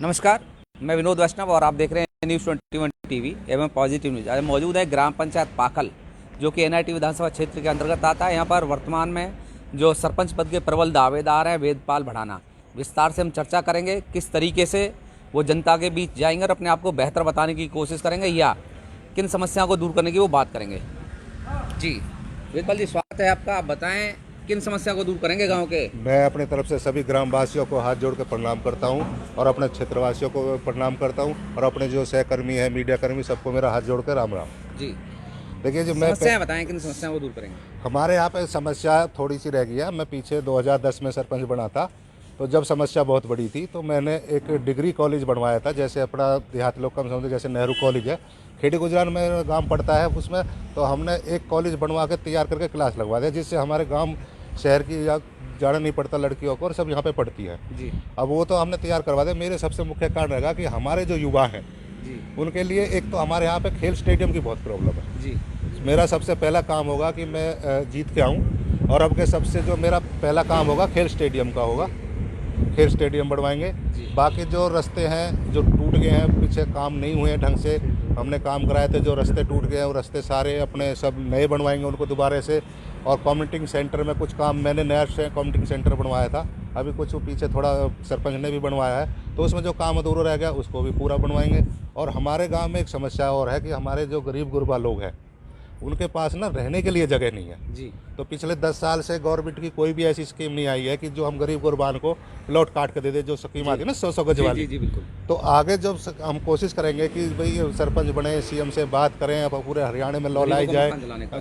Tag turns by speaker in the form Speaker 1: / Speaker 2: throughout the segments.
Speaker 1: नमस्कार, मैं विनोद वैष्णव और आप देख रहे हैं न्यूज़ 21 टीवी एवं पॉजिटिव न्यूज़। आज मौजूद है ग्राम पंचायत पाकल, जो कि एनआईटी विधानसभा क्षेत्र के अंतर्गत आता है। यहाँ पर वर्तमान में जो सरपंच पद के प्रबल दावेदार हैं वेदपाल भड़ाना, विस्तार से हम चर्चा करेंगे किस तरीके से वो जनता के बीच जाएंगे और अपने आप को बेहतर बताने की कोशिश करेंगे या किन समस्याओं को दूर करने की वो बात करेंगे। जी वेदपाल जी, स्वागत है आपका। आप बताएं किन समस्या को दूर करेंगे गांव के।
Speaker 2: मैं अपनी तरफ से सभी ग्रामवासियों को हाथ जोड़ कर प्रणाम करता हूं और अपने क्षेत्रवासियों को प्रणाम करता हूं और अपने जो सहकर्मी हैं, मीडिया कर्मी, सबको मेरा हाथ जोड़ कर राम राम।
Speaker 1: जी
Speaker 2: देखिए जी,
Speaker 1: समस्याएं बताएं किन समस्याओं को दूर करेंगे।
Speaker 2: हमारे यहाँ पे समस्या थोड़ी सी रह गई है। मैं पीछे 2010 में सरपंच बना था, तो जब समस्या बहुत बड़ी थी तो मैंने एक डिग्री कॉलेज बनवाया था। जैसे अपना देहात लोग कम समझते, जैसे नेहरू कॉलेज है, खेड़ी गुजरान में गांव पड़ता है उसमें, तो हमने एक कॉलेज बनवा के तैयार करके क्लास लगवा दिया, जिससे हमारे गांव शहर की या जाना नहीं पड़ता लड़कियों को, और सब यहाँ पे पढ़ती है
Speaker 1: जी।
Speaker 2: अब वो तो हमने तैयार करवा दिया। मेरे सबसे मुख्य कारण रहेगा कि हमारे जो युवा हैं
Speaker 1: जी
Speaker 2: उनके लिए एक तो हमारे यहाँ पे खेल स्टेडियम की बहुत प्रॉब्लम है।
Speaker 1: जी
Speaker 2: मेरा सबसे पहला काम होगा कि मैं जीत के आऊँ, और अब के सबसे जो मेरा पहला काम होगा खेल स्टेडियम का होगा। खेल स्टेडियम बनवाएंगे। बाकी जो रास्ते हैं जो टूट गए हैं, पीछे काम नहीं हुए हैं ढंग से, हमने काम कराए थे, जो रास्ते टूट गए हैं वो रास्ते सारे अपने सब नए बनवाएंगे उनको दोबारा से। और कम्युनिटी सेंटर में कुछ काम मैंने नया कम्युनिटी सेंटर बनवाया था, अभी कुछ पीछे थोड़ा सरपंच ने भी बनवाया है, तो उसमें जो काम अधूरा रह गया उसको भी पूरा बनवाएंगे। और हमारे गांव में एक समस्या और है कि हमारे जो गरीब गुरबा लोग हैं उनके पास ना रहने के लिए जगह नहीं है
Speaker 1: जी।
Speaker 2: तो पिछले 10 साल से गवर्नमेंट की कोई भी ऐसी स्कीम नहीं आई है कि जो हम गरीब गुरबान को प्लॉट काट के दे दे, जो स्कीम आती है ना 100 गज वाली।
Speaker 1: जी बिल्कुल।
Speaker 2: तो आगे जब हम कोशिश करेंगे कि भाई सरपंच बने, सीएम से बात करें, अब पूरे हरियाणा में लॉ लाई जाए,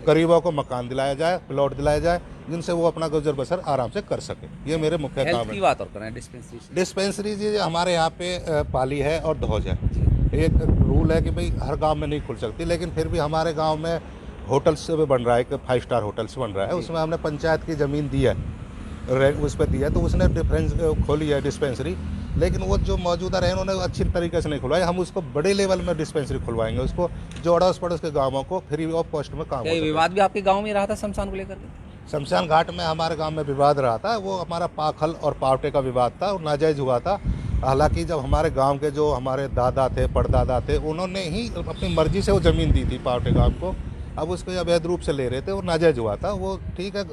Speaker 2: गरीबों को मकान दिलाया जाए, प्लॉट दिलाया जाए, जिनसे वो अपना गुजर बसर आराम से कर सके। ये मेरे मुख्य काम है।
Speaker 1: बात और करें
Speaker 2: डिस्पेंसरी जी हमारे यहाँ पे पाली है और धौज है। एक रूल है कि भाई हर गाँव में नहीं खुल सकती, लेकिन फिर भी हमारे गाँव में होटल्स से बन रहा है, कि 5 स्टार होटल्स बन रहा है, उसमें हमने पंचायत की ज़मीन दी है, उस पर दी है, तो उसने डिफरेंस खोली है डिस्पेंसरी। लेकिन वो जो मौजूदा रहे उन्होंने अच्छी तरीके से नहीं खुलवाई। हम उसको बड़े लेवल में डिस्पेंसरी खुलवाएंगे, उसको जो अड़ोस पड़ोस के गाँवों को फ्री ऑफ कॉस्ट में काम।
Speaker 1: विवाद भी आपके गाँव में रहा था शमशान को लेकर के?
Speaker 2: शमशान घाट में हमारे गाँव में विवाद रहा था, वो हमारा पाखल और पावटे का विवाद था और नाजायज़ हुआ था। हालांकि जब हमारे गांव के जो हमारे दादा थे, परदादा थे, उन्होंने ही अपनी मर्जी से वो ज़मीन दी थी पावटे गांव को, अब उसको अवैध रूप से ले रहे थे और नाजायज हुआ था वो। ठीक है,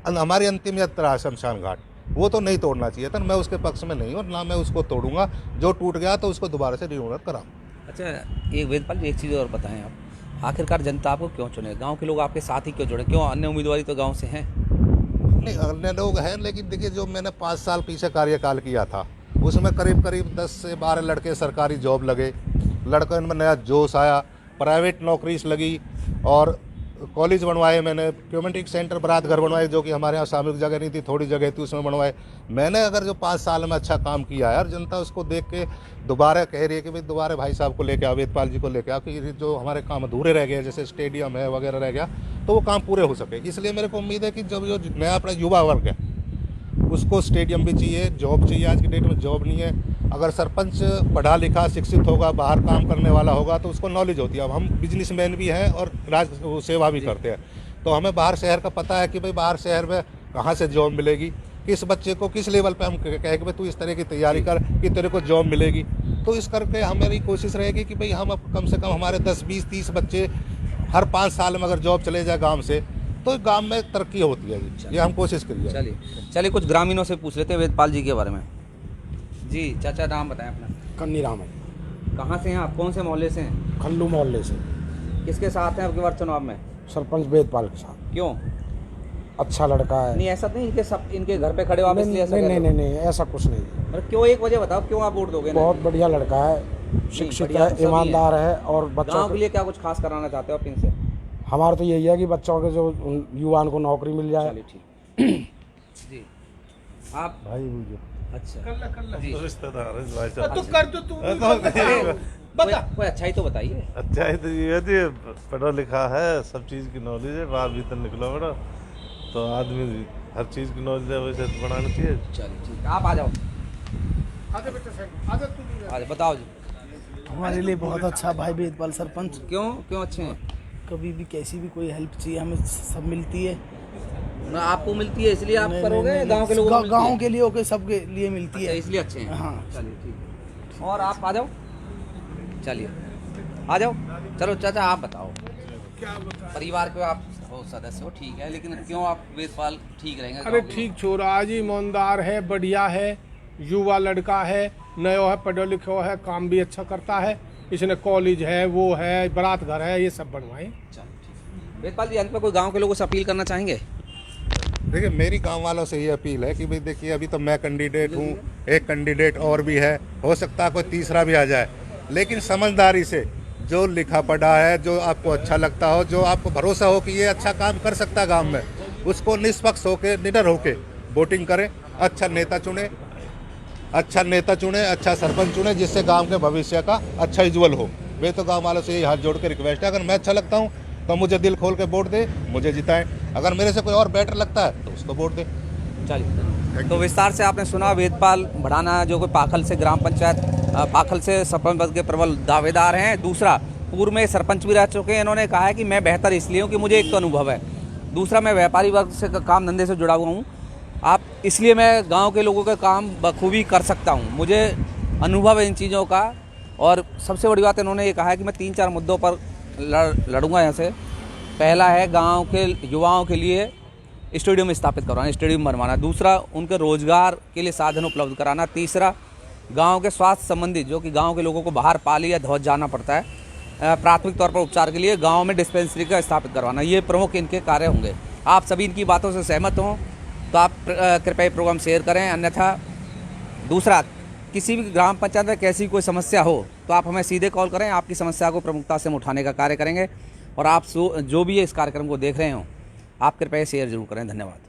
Speaker 2: हमारी अंतिम यात्रा शमशान घाट, वो तो नहीं तोड़ना चाहिए था। मैं उसके पक्ष में नहीं हूँ, ना मैं उसको तोड़ूंगा। जो टूट गया तो उसको दोबारा से रिओनर कराऊँ।
Speaker 1: अच्छा, एक वेदपाल जी एक चीज़ और बताएं आप, आखिरकार जनता आपको क्यों चुने? गाँव के लोग आपके साथ ही क्यों जुड़े? क्यों? अन्य उम्मीदवारी तो गाँव से हैं।
Speaker 2: नहीं, अन्य लोग हैं, लेकिन देखिए जो मैंने 5 साल पीछे कार्यकाल किया था उसमें करीब करीब 10 से 12 लड़के सरकारी जॉब लगे, लड़कों में नया जोश आया, प्राइवेट नौकरी लगी, और कॉलेज बनवाए मैंने, कम्युनिटी सेंटर बरात घर बनवाए, जो कि हमारे यहाँ सामूहिक जगह नहीं थी, थोड़ी जगह थी, उसमें बनवाए। मैंने अगर जो 5 साल में अच्छा काम किया है और जनता उसको देख के दोबारा कह रही है कि भाई दोबारा भाई साहब को लेके आओ, वेदपाल जी को लेके आओ, कि जो हमारे काम अधूरे रह गए जैसे स्टेडियम है वगैरह रह गया, तो वो काम पूरे हो सके। इसलिए मेरे को उम्मीद है कि जब जो नया अपना युवा वर्ग है उसको स्टेडियम भी चाहिए, जॉब चाहिए। आज की डेट में जॉब नहीं है। अगर सरपंच पढ़ा लिखा शिक्षित होगा, बाहर काम करने वाला होगा, तो उसको नॉलेज होती है। अब हम बिजनेसमैन भी हैं और सेवा भी करते हैं, तो हमें बाहर शहर का पता है कि भाई बाहर शहर में कहाँ से जॉब मिलेगी, किस बच्चे को किस लेवल पे हम कहें कि भाई तू इस तरह की तैयारी कर कि तेरे को जॉब मिलेगी। तो इस करके हमारी कोशिश रहेगी कि भाई हम अब कम से कम हमारे 10, 20, 30 बच्चे हर 5 साल में अगर जॉब चले जाए गाँव से, तो गांव में तरक्की होती है। ये हम कोशिश करिए।
Speaker 1: चलिए कुछ ग्रामीणों से पूछ लेते हैं वेदपाल जी के बारे में। जी चाचा, नाम बताएं अपना।
Speaker 3: कन्नी राम है।
Speaker 1: कहाँ से हैं आप? कौन से मोहल्ले से हैं?
Speaker 3: खल्लू मोहल्ले से।
Speaker 1: किसके साथ हैं आपके बार चुनाव में?
Speaker 3: सरपंच वेदपाल के साथ।
Speaker 1: क्यों?
Speaker 3: अच्छा लड़का है।
Speaker 1: नहीं, ऐसा नहीं कि सब इनके घर पे खड़े हो आप इसलिए ऐसा?
Speaker 3: नहीं, ऐसा कुछ नहीं।
Speaker 1: मतलब क्यों? एक वजह बताओ क्यों आप वोट दोगे?
Speaker 3: बहुत बढ़िया लड़का है, शिक्षित है, ईमानदार है, और बच्चों
Speaker 1: के लिए क्या कुछ खास कराना चाहते हो आप इनसे?
Speaker 3: हमारा तो यही है कि बच्चों के जो युवाओं को नौकरी मिल जाए।
Speaker 1: जी आप
Speaker 3: भाई बुझे।
Speaker 1: अच्छा
Speaker 4: रिश्तेदार
Speaker 1: कोई अच्छाई तो बताइए।
Speaker 4: अच्छाई तो ये है कि पढ़ा लिखा है, सब चीज़ की नॉलेज है, बाहर भीतर निकला बड़ा, तो आदमी हर चीज़ की नॉलेज है, वैसे तो बनाना चाहिए।
Speaker 1: चलिए ठीक, आप आ जाओ। आजा बताओ जी।
Speaker 5: हमारे लिए बहुत अच्छा भाई वेदपाल सरपंच।
Speaker 1: क्यों अच्छे हैं?
Speaker 5: कभी भी कैसी भी कोई हेल्प चाहिए हमें सब मिलती है।
Speaker 1: आपको मिलती है इसलिए आप करोगे? गांव के लोगों को?
Speaker 5: गांव के लिए, ओके, सबके लिए मिलती है,
Speaker 1: इसलिए अच्छे हैं।
Speaker 5: हाँ
Speaker 1: चलिए ठीक है। और आप आ जाओ, चलिए आ जाओ। चलो चाचा आप बताओ,
Speaker 6: क्या बता।
Speaker 1: परिवार के आप हो सदस्य हो, ठीक है, लेकिन क्यों आप वेदपाल ठीक रहेंगे?
Speaker 6: अरे
Speaker 1: गाँव के
Speaker 6: ठीक छोरा आज ईमानदार है, बढ़िया है, युवा लड़का है, नयो है, पढ़ो लिखो है, काम भी अच्छा करता है। इसने कॉलेज है, वो है, बारात घर है, ये सब बनवाए।
Speaker 1: लोग? चलो ठीक है। वेदपाल जी अंत में कोई गांव के लोगों से अपील करना चाहेंगे?
Speaker 2: देखिए मेरी गांव वालों से ये अपील है कि भाई देखिए अभी तो मैं कैंडिडेट हूँ, एक कैंडिडेट और भी है, हो सकता है कोई तीसरा भी आ जाए, लेकिन समझदारी से जो लिखा पढ़ा है, जो आपको अच्छा लगता हो, जो आपको भरोसा हो कि ये अच्छा काम कर सकता है गांव में, उसको निष्पक्ष होके, निडर होके वोटिंग करें। अच्छा नेता चुने, अच्छा सरपंच चुने, जिससे गांव के भविष्य का अच्छा उज्ज्वल हो। वे तो गांव वालों से यही हाथ जोड़ के रिक्वेस्ट है, अगर मैं अच्छा लगता हूं तो मुझे दिल खोल के वोट दे, मुझे जिताएं। अगर मेरे से कोई और बेटर लगता है तो उसको वोट दे।
Speaker 1: चलिए, तो विस्तार से आपने सुना वेदपाल भड़ाना जो कोई पाखल से ग्राम पंचायत पाखल से सरपंच पद के प्रबल दावेदार हैं। दूसरा, पूर्व में सरपंच भी रह चुके हैं। इन्होंने कहा है कि मैं बेहतर इसलिए हूँ कि मुझे एक तो अनुभव है, दूसरा मैं व्यापारी वर्ग से काम धंधे से जुड़ा हुआ हूँ, आप इसलिए मैं गांव के लोगों का काम बखूबी कर सकता हूँ, मुझे अनुभव है इन चीज़ों का। और सबसे बड़ी बात इन्होंने ये कहा है कि मैं 3-4 मुद्दों पर लड़ूंगा यहाँ से। पहला है गांव के युवाओं के लिए स्टेडियम स्थापित करवाना, स्टेडियम बनवाना। दूसरा, उनके रोजगार के लिए साधन उपलब्ध कराना। तीसरा, गांव के स्वास्थ्य संबंधी, जो कि गांव के लोगों को बाहर पाली या धौज जाना पड़ता है प्राथमिक तौर पर उपचार के लिए, गांव में डिस्पेंसरी का स्थापित करवाना। ये प्रमुख इनके कार्य होंगे। आप सभी इनकी बातों से सहमत हों तो आप कृपया प्रोग्राम शेयर करें। अन्यथा दूसरा, किसी भी ग्राम पंचायत में कैसी कोई समस्या हो तो आप हमें सीधे कॉल करें, आपकी समस्या को प्रमुखता से हम उठाने का कार्य करेंगे। और आप जो भी इस कार्यक्रम को देख रहे हो, आप कृपया शेयर जरूर करें। धन्यवाद।